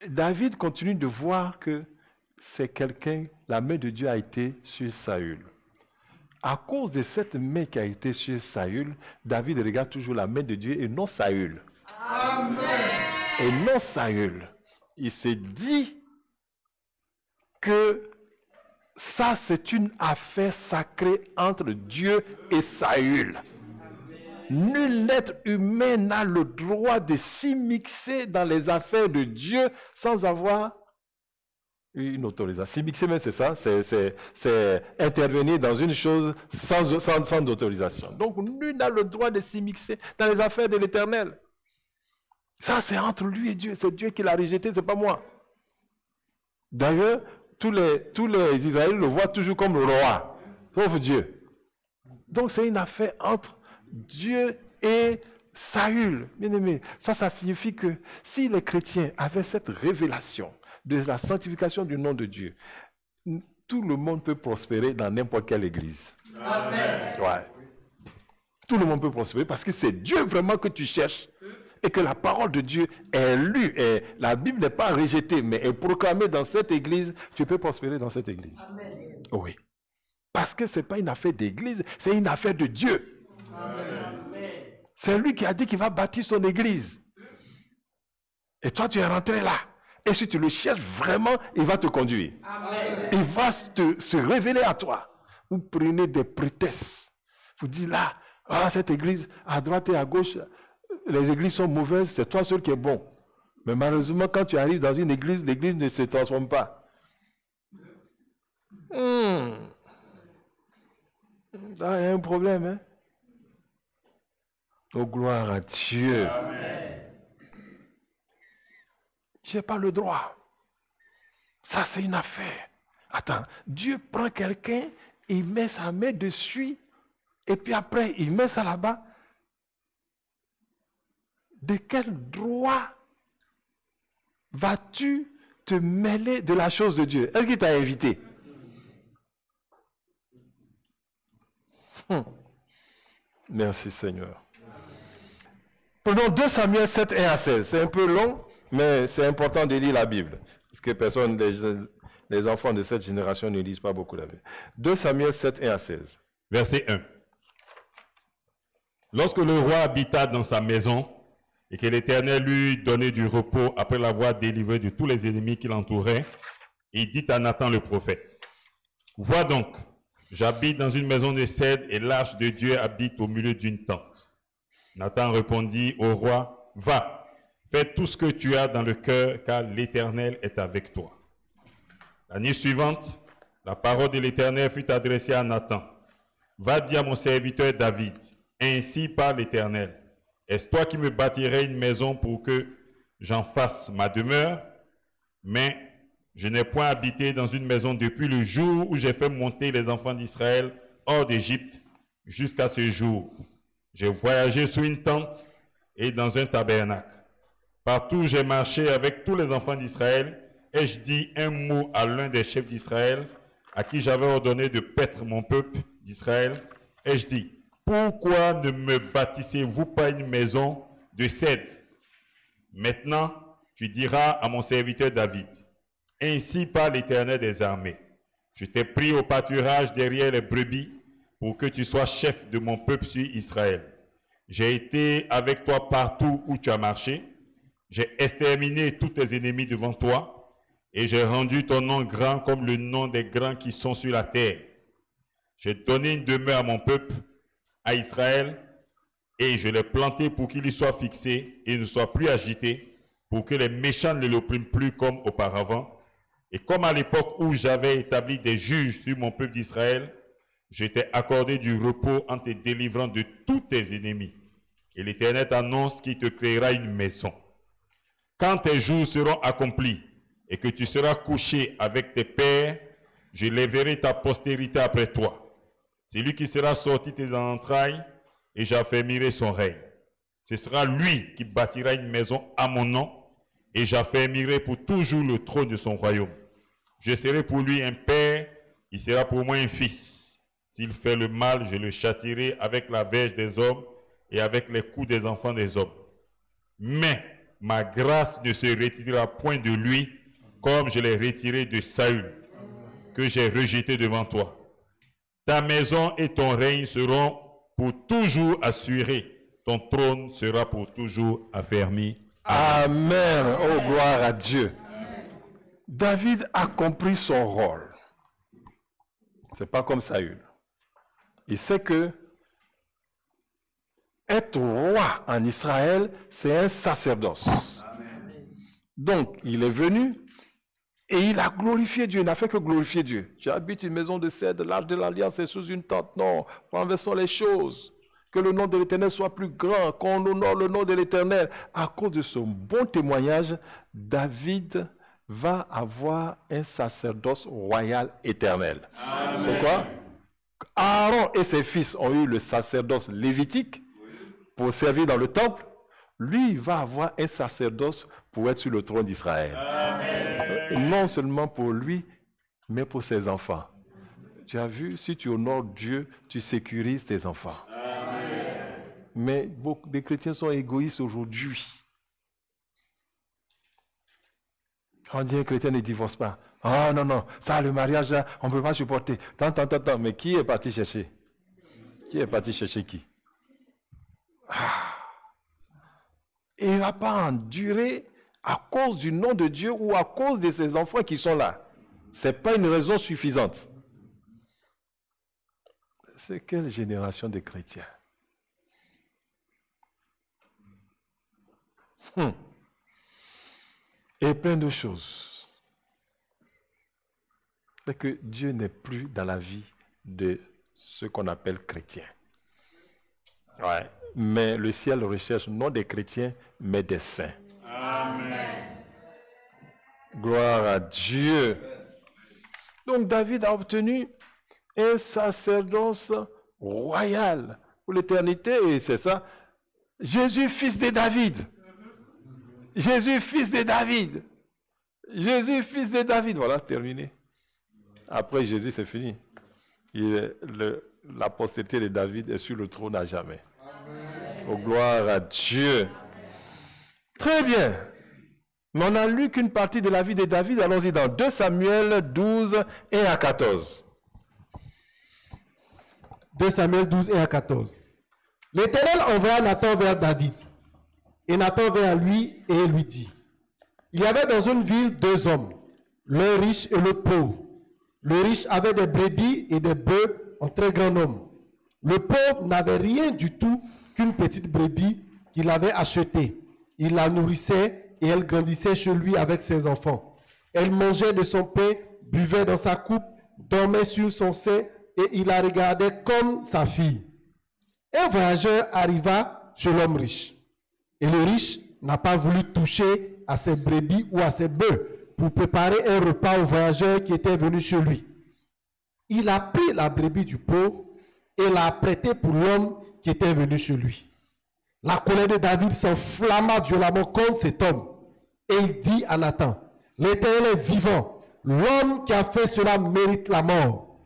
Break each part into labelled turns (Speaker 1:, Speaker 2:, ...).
Speaker 1: David continue de voir que c'est quelqu'un, la main de Dieu a été sur Saül. À cause de cette main qui a été sur Saül, David regarde toujours la main de Dieu et non Saül.
Speaker 2: Amen.
Speaker 1: Et non Saül. Il s'est dit que ça, c'est une affaire sacrée entre Dieu et Saül. Nul être humain n'a le droit de s'immiscer dans les affaires de Dieu sans avoir une autorisation. S'immiscer, même c'est ça, c'est intervenir dans une chose sans autorisation. Donc, nul n'a le droit de s'immiscer dans les affaires de l'Éternel. Ça, c'est entre lui et Dieu. C'est Dieu qui l'a rejeté, c'est pas moi. D'ailleurs, tous les Israéliens le voient toujours comme le roi, sauf Dieu. Donc, c'est une affaire entre Dieu et Saül. Bien aimé, ça signifie que si les chrétiens avaient cette révélation de la sanctification du nom de Dieu, tout le monde peut prospérer dans n'importe quelle église.
Speaker 2: Amen.
Speaker 1: Ouais. Tout le monde peut prospérer parce que c'est Dieu vraiment que tu cherches et que la parole de Dieu est lue. Et la Bible n'est pas rejetée, mais est proclamée dans cette église. Tu peux prospérer dans cette église.
Speaker 2: Amen.
Speaker 1: Oui. Parce que ce n'est pas une affaire d'église, c'est une affaire de Dieu.
Speaker 2: Amen.
Speaker 1: C'est lui qui a dit qu'il va bâtir son église. Et toi, tu es rentré là. Et si tu le cherches vraiment, il va te conduire.
Speaker 2: Amen.
Speaker 1: Il va se révéler à toi. Vous prenez des prétextes. Vous dites là, ah, cette église, à droite et à gauche, les églises sont mauvaises, c'est toi seul qui es bon. Mais malheureusement, quand tu arrives dans une église, l'église ne se transforme pas. Là, il y a un problème, hein? Oh, gloire à Dieu.
Speaker 2: Amen.
Speaker 1: Je n'ai pas le droit. Ça, c'est une affaire. Attends, Dieu prend quelqu'un, il met sa main dessus, et puis après, il met ça là-bas. De quel droit vas-tu te mêler de la chose de Dieu? Est-ce qu'il t'a invité? Merci Seigneur. Prenons 2 Samuel 7, 1 à 16. C'est un peu long, mais c'est important de lire la Bible. Parce que les enfants de cette génération ne lisent pas beaucoup la Bible. 2 Samuel 7, 1 à 16.
Speaker 3: Verset 1. Lorsque le roi habita dans sa maison et que l'Éternel lui donnait du repos après l'avoir délivré de tous les ennemis qui l'entouraient, il dit à Nathan le prophète, « Vois donc, j'habite dans une maison de cèdre et l'arche de Dieu habite au milieu d'une tente. » Nathan répondit au roi, « Va, fais tout ce que tu as dans le cœur, car l'Éternel est avec toi. » La nuit suivante, la parole de l'Éternel fut adressée à Nathan. « Va dire à mon serviteur David, ainsi parle l'Éternel. Est-ce toi qui me bâtirais une maison pour que j'en fasse ma demeure? Mais je n'ai point habité dans une maison depuis le jour où j'ai fait monter les enfants d'Israël hors d'Égypte jusqu'à ce jour. J'ai voyagé sous une tente et dans un tabernacle. Partout j'ai marché avec tous les enfants d'Israël et je dis un mot à l'un des chefs d'Israël à qui j'avais ordonné de paître mon peuple d'Israël. Et je dis, pourquoi ne me bâtissez-vous pas une maison de cèdre? Maintenant, tu diras à mon serviteur David, ainsi parle l'Éternel des armées. Je t'ai pris au pâturage derrière les brebis pour que tu sois chef de mon peuple sur Israël. J'ai été avec toi partout où tu as marché. J'ai exterminé tous tes ennemis devant toi et j'ai rendu ton nom grand comme le nom des grands qui sont sur la terre. J'ai donné une demeure à mon peuple, à Israël, et je l'ai planté pour qu'il y soit fixé et ne soit plus agité, pour que les méchants ne l'oppriment plus comme auparavant. Et comme à l'époque où j'avais établi des juges sur mon peuple d'Israël, je t'ai accordé du repos en te délivrant de tous tes ennemis. Et l'Éternel t'annonce qu'il te créera une maison. Quand tes jours seront accomplis et que tu seras couché avec tes pères, je lèverai ta postérité après toi. C'est lui qui sera sorti de tes entrailles et j'affermirai son règne. Ce sera lui qui bâtira une maison à mon nom et j'affermirai pour toujours le trône de son royaume. Je serai pour lui un père, il sera pour moi un fils. S'il fait le mal, je le châtierai avec la verge des hommes et avec les coups des enfants des hommes. Mais ma grâce ne se retirera point de lui, comme je l'ai retiré de Saül, que j'ai rejeté devant toi. Ta maison et ton règne seront pour toujours assurés. Ton trône sera pour toujours affermi.
Speaker 1: Amen. Oh, gloire à Dieu. David a compris son rôle. C'est pas comme Saül. Il sait que être roi en Israël, c'est un sacerdoce. Donc, il est venu et il a glorifié Dieu. Il n'a fait que glorifier Dieu. J'habite une maison de cèdre, l'arche de l'alliance est sous une tente. Non, renversons les choses. Que le nom de l'Éternel soit plus grand, qu'on honore le nom de l'Éternel. À cause de son bon témoignage, David va avoir un sacerdoce royal éternel. Amen. Pourquoi? Aaron et ses fils ont eu le sacerdoce lévitique pour servir dans le temple. Lui, il va avoir un sacerdoce pour être sur le trône d'Israël. Non seulement pour lui, mais pour ses enfants. Tu as vu, si tu honores Dieu, tu sécurises tes enfants. Mais beaucoup de chrétiens sont égoïstes aujourd'hui. On dit un chrétien ne divorce pas. Oh non, non, ça, le mariage, là, on ne peut pas supporter. Tant. Mais qui est parti chercher? Qui est parti chercher qui? Et il ne va pas endurer à cause du nom de Dieu ou à cause de ses enfants qui sont là. Ce n'est pas une raison suffisante. C'est quelle génération de chrétiens? Et plein de choses. C'est que Dieu n'est plus dans la vie de ce qu'on appelle chrétiens. Ouais. Mais le ciel recherche non des chrétiens, mais des saints. Amen. Gloire à Dieu. Donc David a obtenu un sacerdoce royal pour l'éternité, et c'est ça. Jésus, fils de David. Jésus, fils de David. Jésus, fils de David. Voilà, terminé. Après Jésus, c'est fini. La postérité de David est sur le trône à jamais. Oh, gloire à Dieu. Très bien. Mais on n'a lu qu'une partie de la vie de David. Allons-y dans 2 Samuel 12 et à 14.
Speaker 4: 2 Samuel 12 et à 14. L'Éternel envoya Nathan vers David. Et Nathan vint à lui et lui dit, il y avait dans une ville 2 hommes, l'un riche et le pauvre. Le riche avait des brebis et des bœufs en très grand nombre. Le pauvre n'avait rien du tout qu'une petite brebis qu'il avait achetée. Il la nourrissait et elle grandissait chez lui avec ses enfants. Elle mangeait de son pain, buvait dans sa coupe, dormait sur son sein et il la regardait comme sa fille. Un voyageur arriva chez l'homme riche. Et le riche n'a pas voulu toucher à ses brebis ou à ses bœufs pour préparer un repas au voyageur qui était venu chez lui. Il a pris la brebis du pauvre et l'a prêtée pour l'homme qui était venu chez lui. La colère de David s'enflamma violemment contre cet homme. Et il dit à Nathan, l'Éternel est vivant, l'homme qui a fait cela mérite la mort.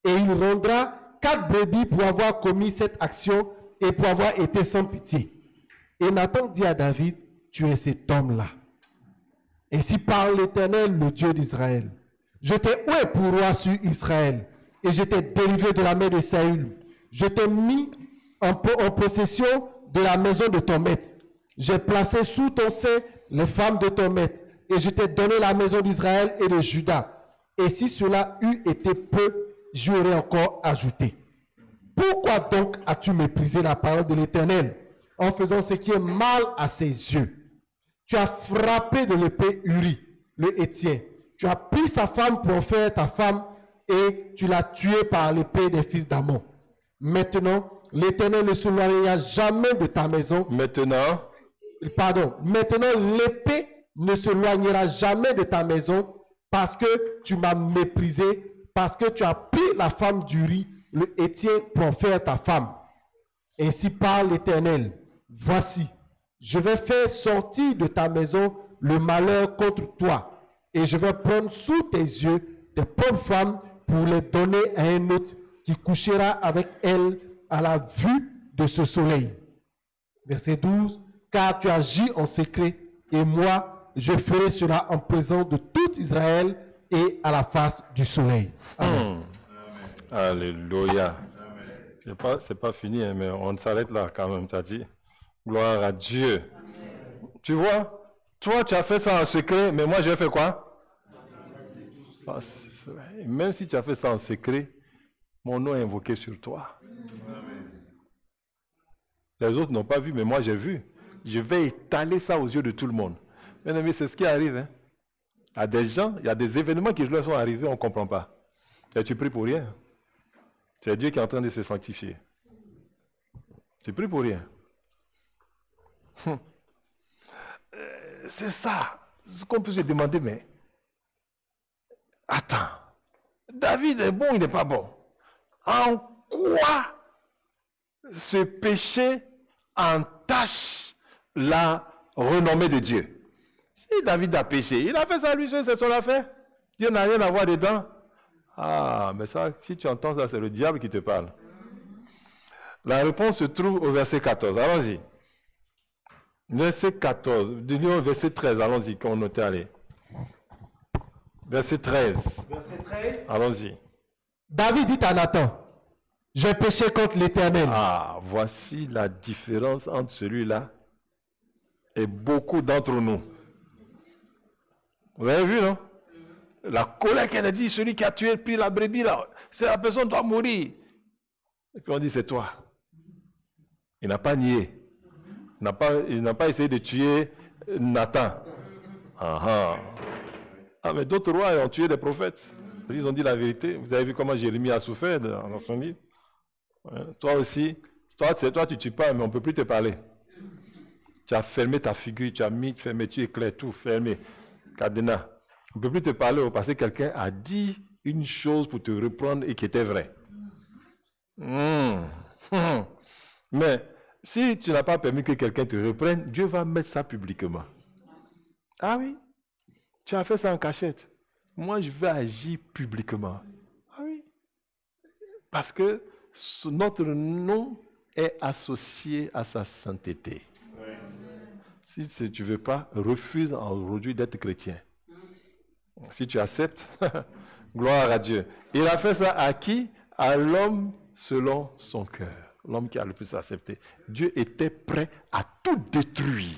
Speaker 4: Et il rendra 4 brebis pour avoir commis cette action et pour avoir été sans pitié. Et Nathan dit à David, tu es cet homme-là. Ainsi parle l'Éternel, le Dieu d'Israël. Je t'ai oué pour roi sur Israël, et je t'ai délivré de la main de Saül. Je t'ai mis en possession de la maison de ton maître. J'ai placé sous ton sein les femmes de ton maître, et je t'ai donné la maison d'Israël et de Juda. Et si cela eût été peu, j'y aurais encore ajouté. Pourquoi donc as-tu méprisé la parole de l'Éternel en faisant ce qui est mal à ses yeux? Tu as frappé de l'épée Uri, le Héthien. Tu as pris sa femme pour en faire ta femme et tu l'as tuée par l'épée des fils d'Ammon. Maintenant, l'Éternel ne s'éloignera jamais de ta maison. Maintenant, l'épée ne s'éloignera jamais de ta maison parce que tu m'as méprisé, parce que tu as pris la femme d'Uri, le Héthien, pour en faire ta femme. Ainsi parle l'Éternel. Voici, je vais faire sortir de ta maison le malheur contre toi, et je vais prendre sous tes yeux tes pauvres femmes pour les donner à un autre qui couchera avec elles à la vue de ce soleil. Verset 12. Car tu agis en secret et moi, je ferai cela en présence de tout Israël et à la face du soleil. Amen.
Speaker 1: Alléluia. C'est pas fini, hein, mais on s'arrête là quand même, tu as dit. Gloire à Dieu. Tu vois, toi, tu as fait ça en secret, mais moi, j'ai fait quoi? Même si tu as fait ça en secret, mon nom est invoqué sur toi. Les autres n'ont pas vu, mais moi, j'ai vu. Je vais étaler ça aux yeux de tout le monde. Mes amis, c'est ce qui arrive. Hein. Il y a des gens, il y a des événements qui leur sont arrivés, on ne comprend pas. Et tu pries pour rien. C'est Dieu qui est en train de se sanctifier. Tu pries pour rien. C'est ça. Ce qu'on peut se demander, mais attends. David est bon, il n'est pas bon. En quoi ce péché entache la renommée de Dieu? Si David a péché, il a fait ça lui seul, c'est son affaire. Dieu n'a rien à voir dedans. Ah, mais ça, si tu entends ça, c'est le diable qui te parle. La réponse se trouve au verset 14. Allons-y. Verset 14. Verset 13. Allons-y, quand on était allé. Verset 13.
Speaker 4: Verset 13.
Speaker 1: Allons-y.
Speaker 4: David dit à Nathan, j'ai péché contre l'Éternel.
Speaker 1: Ah, voici la différence entre celui-là et beaucoup d'entre nous. Vous avez vu, non? La colère qu'elle a dit, celui qui a tué puis la brebis, là, c'est la personne qui doit mourir. Et puis on dit, c'est toi. Il n'a pas nié. Il n'a pas essayé de tuer Nathan. Ah, mais d'autres rois ont tué des prophètes. Parce qu'ils ont dit la vérité. Vous avez vu comment Jérémie a souffert dans son livre. Toi aussi, toi tu ne tues pas, mais on ne peut plus te parler. Tu as fermé ta figure, tu as mis fermeture éclair, tout fermé. Cadenas. On ne peut plus te parler parce que quelqu'un a dit une chose pour te reprendre et qui était vraie. Mais si tu n'as pas permis que quelqu'un te reprenne, Dieu va mettre ça publiquement. Ah oui, tu as fait ça en cachette. Moi, je vais agir publiquement. Ah oui. Parce que notre nom est associé à sa sainteté. Si tu ne veux pas, refuse aujourd'hui d'être chrétien. Si tu acceptes, gloire à Dieu. Il a fait ça à qui? À l'homme selon son cœur. L'homme qui a le plus accepté. Dieu était prêt à tout détruire.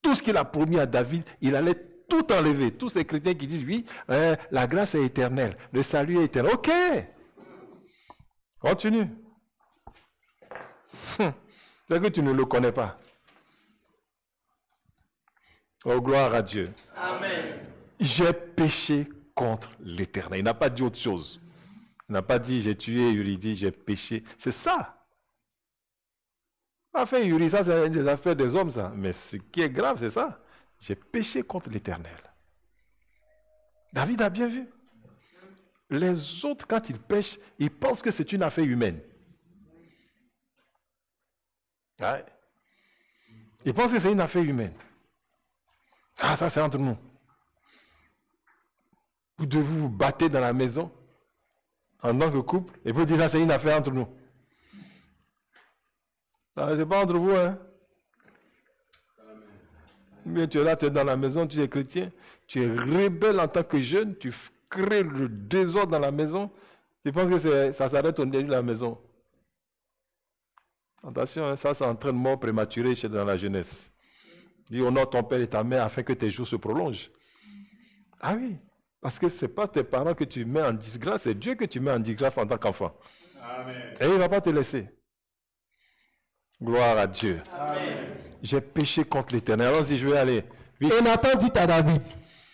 Speaker 1: Tout ce qu'il a promis à David, il allait tout enlever. Tous ces chrétiens qui disent, oui, la grâce est éternelle, le salut est éternel. Ok. Continue. C'est que tu ne le connais pas. Oh, gloire à Dieu.
Speaker 2: Amen.
Speaker 1: J'ai péché contre l'Éternel. Il n'a pas dit autre chose. Il n'a pas dit j'ai tué Uri, il dit j'ai péché. C'est ça. Affaire Uri, ça c'est des affaires des hommes, ça. Mais ce qui est grave, c'est ça. J'ai péché contre l'Éternel. David a bien vu. Les autres, quand ils pêchent, ils pensent que c'est une affaire humaine. Ouais. Ils pensent que c'est une affaire humaine. Ah, ça c'est entre nous. Vous devez vous battre dans la maison en tant que couple et vous dire ça c'est une affaire entre nous. Ce n'est pas entre vous, hein. Mais tu es là, tu es dans la maison, tu es chrétien, tu es rebelle en tant que jeune, tu crées le désordre dans la maison, tu penses que ça s'arrête au début de la maison. Attention, hein, ça c'est entraînement prématuré dans la jeunesse. Dis honore ton père et ta mère afin que tes jours se prolongent. Ah oui. Parce que ce n'est pas tes parents que tu mets en disgrâce, c'est Dieu que tu mets en disgrâce en tant qu'enfant. Et il ne va pas te laisser. Gloire à Dieu. J'ai péché contre l'Éternel. Allons-y, je vais aller. Vite.
Speaker 4: Et Nathan dit à David,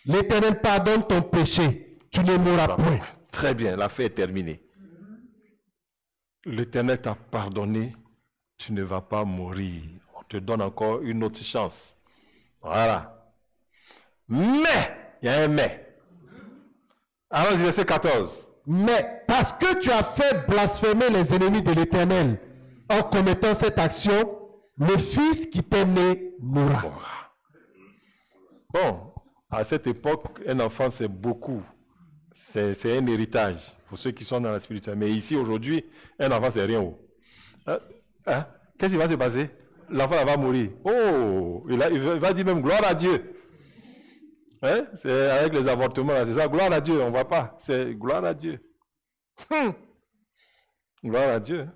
Speaker 4: l'Éternel pardonne ton péché, tu ne mourras point.
Speaker 1: Très bien, l'affaire est terminée. L'Éternel t'a pardonné, tu ne vas pas mourir. On te donne encore une autre chance. Voilà. Mais, il y a un mais. Allons-y, verset 14.
Speaker 4: Mais parce que tu as fait blasphémer les ennemis de l'Éternel en commettant cette action, le fils qui t'est né mourra.
Speaker 1: Bon, à cette époque, un enfant, c'est beaucoup. C'est un héritage pour ceux qui sont dans la spiritualité. Mais ici, aujourd'hui, un enfant, c'est rien. Qu'est-ce qui va se passer? l'enfant va mourir. Oh, il va dire même gloire à Dieu. Hein? C'est avec les avortements, c'est ça, gloire à Dieu, on ne voit pas. C'est gloire à Dieu. Gloire à Dieu.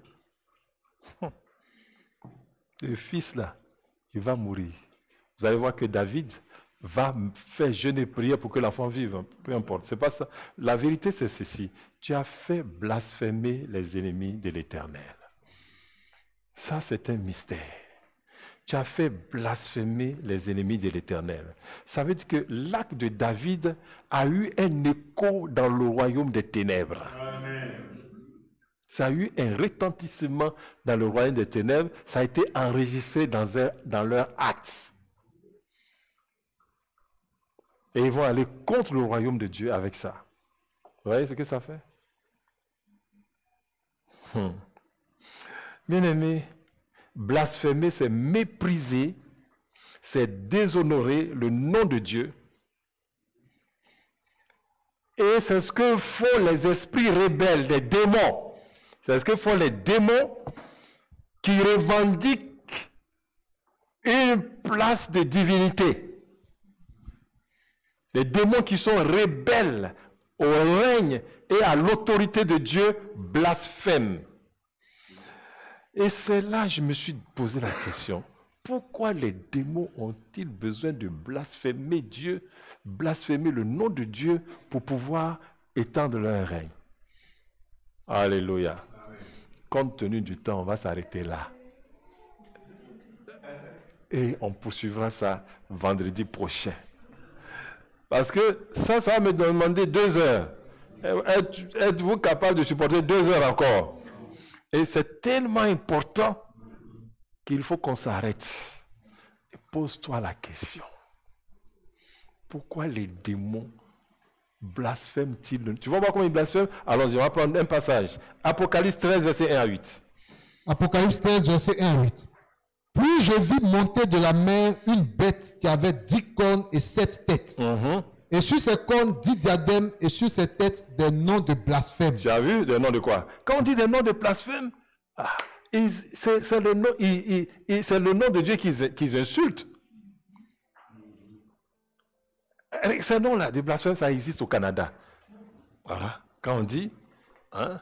Speaker 1: Le fils là, il va mourir. Vous allez voir que David va faire jeûner et prier pour que l'enfant vive. Peu importe, c'est pas ça. La vérité, c'est ceci. Tu as fait blasphémer les ennemis de l'Éternel. Ça, c'est un mystère. Tu as fait blasphémer les ennemis de l'Éternel. Ça veut dire que l'acte de David a eu un écho dans le royaume des ténèbres. Amen. Ça a eu un retentissement dans le royaume des ténèbres. Ça a été enregistré dans leur acte. Et ils vont aller contre le royaume de Dieu avec ça. Vous voyez ce que ça fait? Bien-aimés, blasphémer, c'est mépriser, c'est déshonorer le nom de Dieu. Et c'est ce que font les esprits rebelles, les démons. C'est ce que font les démons qui revendiquent une place de divinité. Les démons qui sont rebelles au règne et à l'autorité de Dieu blasphèment. Et c'est là que je me suis posé la question. Pourquoi les démons ont-ils besoin de blasphémer Dieu, blasphémer le nom de Dieu pour pouvoir étendre leur règne? Alléluia. Compte tenu du temps, on va s'arrêter là. Et on poursuivra ça vendredi prochain. Parce que ça va me demander 2 heures. Êtes-vous capable de supporter 2 heures encore? Et c'est tellement important qu'il faut qu'on s'arrête. Et pose-toi la question. Pourquoi les démons blasphèment-ils? Tu vas voir comment ils blasphèment? Alors, on va prendre un passage. Apocalypse 13, verset 1 à 8.
Speaker 5: Apocalypse 13, verset 1 à 8. Puis je vis monter de la mer une bête qui avait 10 cornes et 7 têtes. Et sur ses cornes 10 diadèmes et sur ses têtes des noms de blasphème.
Speaker 1: Tu as vu des noms de quoi? Quand on dit des noms de blasphème, c'est le nom de Dieu qu'ils insultent. Ces noms-là de blasphème, ça existe au Canada. Voilà. Quand on dit, hein,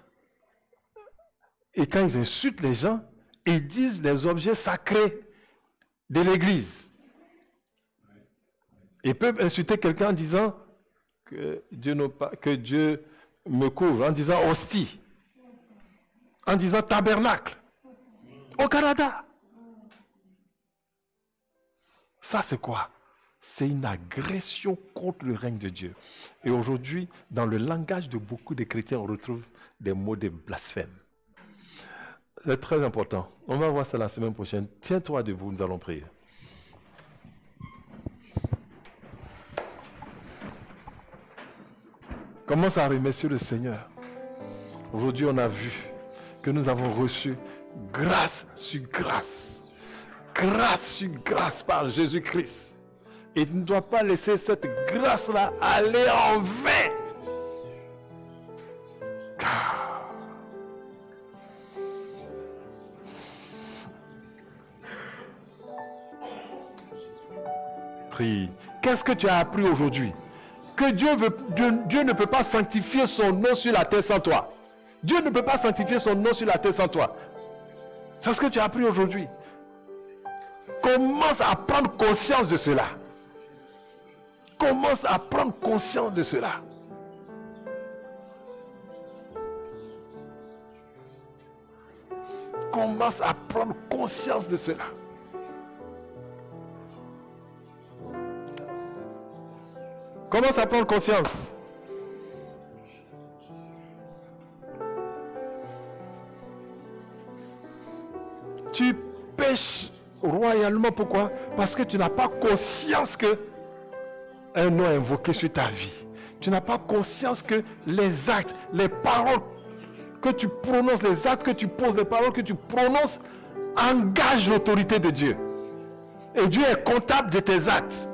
Speaker 1: et quand ils insultent les gens, ils disent les objets sacrés de l'Église. Ils peuvent insulter quelqu'un en disant que Dieu me couvre, en disant hostie, en disant tabernacle. Au Canada. Ça, c'est quoi? C'est une agression contre le règne de Dieu. Et aujourd'hui, dans le langage de beaucoup de chrétiens, on retrouve des mots de blasphème. C'est très important. On va voir ça la semaine prochaine. Tiens-toi debout, nous allons prier. Commence à remercier le Seigneur. Aujourd'hui, on a vu que nous avons reçu grâce sur grâce. Grâce sur grâce par Jésus-Christ. Et tu ne dois pas laisser cette grâce-là aller en vain. Prie. Qu'est-ce que tu as appris aujourd'hui? Que Dieu ne peut pas sanctifier son nom sur la terre sans toi. Dieu ne peut pas sanctifier son nom sur la terre sans toi. C'est ce que tu as appris aujourd'hui. Commence à prendre conscience de cela. Commence à prendre conscience de cela. Commence à prendre conscience de cela. Commence à prendre conscience. Tu pêches royalement. Pourquoi? Parce que tu n'as pas conscience que un nom est invoqué sur ta vie. Tu n'as pas conscience que les actes, les paroles que tu prononces, les actes que tu poses, les paroles que tu prononces engagent l'autorité de Dieu. Et Dieu est comptable de tes actes.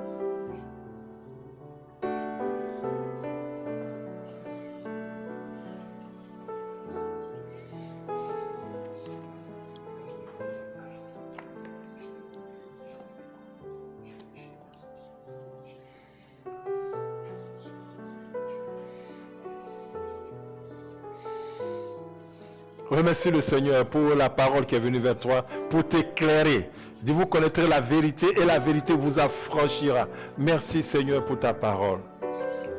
Speaker 1: Remercie le Seigneur pour la parole qui est venue vers toi, pour t'éclairer. Dis, vous connaîtrez la vérité et la vérité vous affranchira. Merci Seigneur pour ta parole.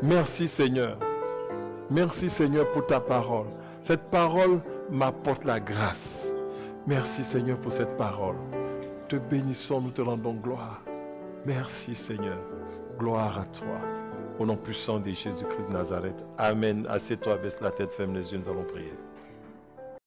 Speaker 1: Merci Seigneur. Merci Seigneur pour ta parole. Cette parole m'apporte la grâce. Merci Seigneur pour cette parole. Te bénissons, nous te rendons gloire. Merci Seigneur. Gloire à toi. Au nom puissant de Jésus-Christ de Nazareth. Amen. Assieds-toi, baisse la tête, ferme les yeux, nous allons prier.